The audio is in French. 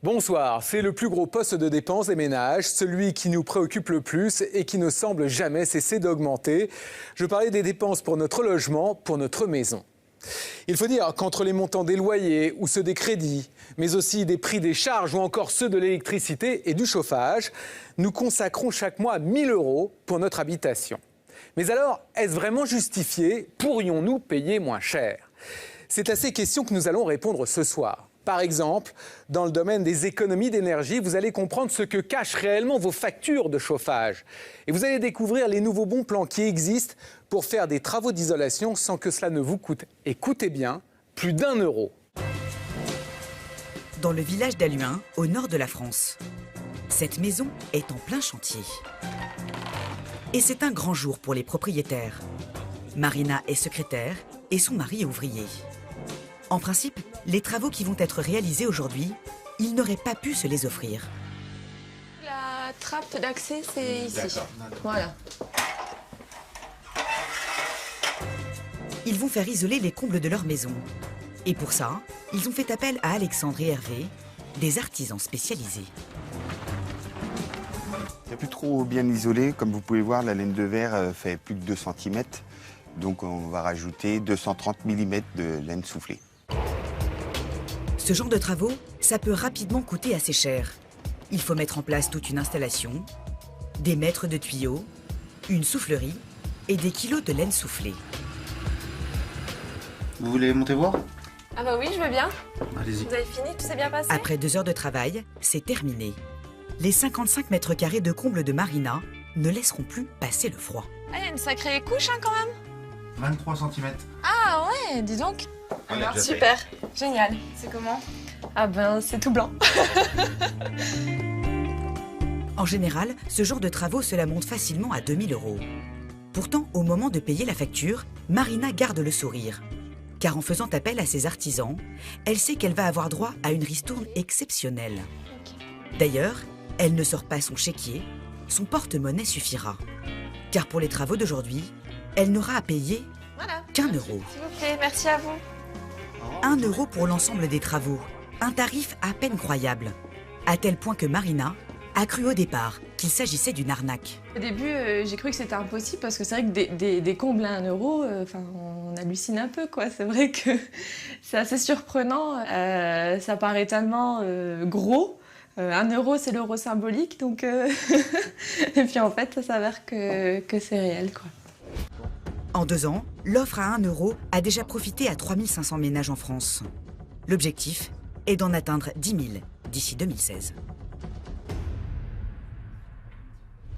Bonsoir, c'est le plus gros poste de dépenses des ménages, celui qui nous préoccupe le plus et qui ne semble jamais cesser d'augmenter. Je parlais des dépenses pour notre logement, pour notre maison. Il faut dire qu'entre les montants des loyers ou ceux des crédits, mais aussi des prix des charges ou encore ceux de l'électricité et du chauffage, nous consacrons chaque mois 1 000 € pour notre habitation. Mais alors, est-ce vraiment justifié? Pourrions-nous payer moins cher? C'est à ces questions que nous allons répondre ce soir. Par exemple, dans le domaine des économies d'énergie, vous allez comprendre ce que cachent réellement vos factures de chauffage. Et vous allez découvrir les nouveaux bons plans qui existent pour faire des travaux d'isolation sans que cela ne vous coûte, écoutez bien, plus d'1 €. Dans le village d'Halluin, au nord de la France. Cette maison est en plein chantier. Et c'est un grand jour pour les propriétaires. Marina est secrétaire et son mari est ouvrier. En principe, les travaux qui vont être réalisés aujourd'hui, ils n'auraient pas pu se les offrir. La trappe d'accès, c'est ici. D'accord. Voilà. Ils vont faire isoler les combles de leur maison. Et pour ça, ils ont fait appel à Alexandre et Hervé, des artisans spécialisés. C'est plus trop bien isolé. Comme vous pouvez voir, la laine de verre fait plus de 2 cm. Donc on va rajouter 230 mm de laine soufflée. Ce genre de travaux, ça peut rapidement coûter assez cher. Il faut mettre en place toute une installation, des mètres de tuyaux, une soufflerie et des kilos de laine soufflée. Vous voulez monter voir? Ah bah oui, je veux bien. Allez-y. Vous avez fini? Tout s'est bien passé? Après 2 heures de travail, c'est terminé. Les 55 mètres carrés de comble de Marina ne laisseront plus passer le froid. Ah, il y a une sacrée couche quand même. 23 cm. Ah ouais, dis donc. On l'a déjà Super, génial. C'est comment? Ah ben, c'est tout blanc. En général, ce genre de travaux, cela monte facilement à 2 000 €. Pourtant, au moment de payer la facture, Marina garde le sourire. Car en faisant appel à ses artisans, elle sait qu'elle va avoir droit à une ristourne exceptionnelle. D'ailleurs, elle ne sort pas son chéquier, son porte-monnaie suffira. Car pour les travaux d'aujourd'hui, elle n'aura à payer Voilà. qu'1 €. S'il vous plaît, merci à vous. 1 € pour l'ensemble des travaux. Un tarif à peine croyable. À tel point que Marina a cru au départ qu'il s'agissait d'une arnaque. Au début, j'ai cru que c'était impossible parce que c'est vrai que des combles à 1 €, on hallucine un peu, quoi. C'est vrai que c'est assez surprenant. Ça paraît tellement gros. 1 €, c'est l'euro symbolique, donc... Et puis en fait, ça s'avère que c'est réel, quoi. En 2 ans, l'offre à 1 € a déjà profité à 3 500 ménages en France. L'objectif est d'en atteindre 10 000 d'ici 2016.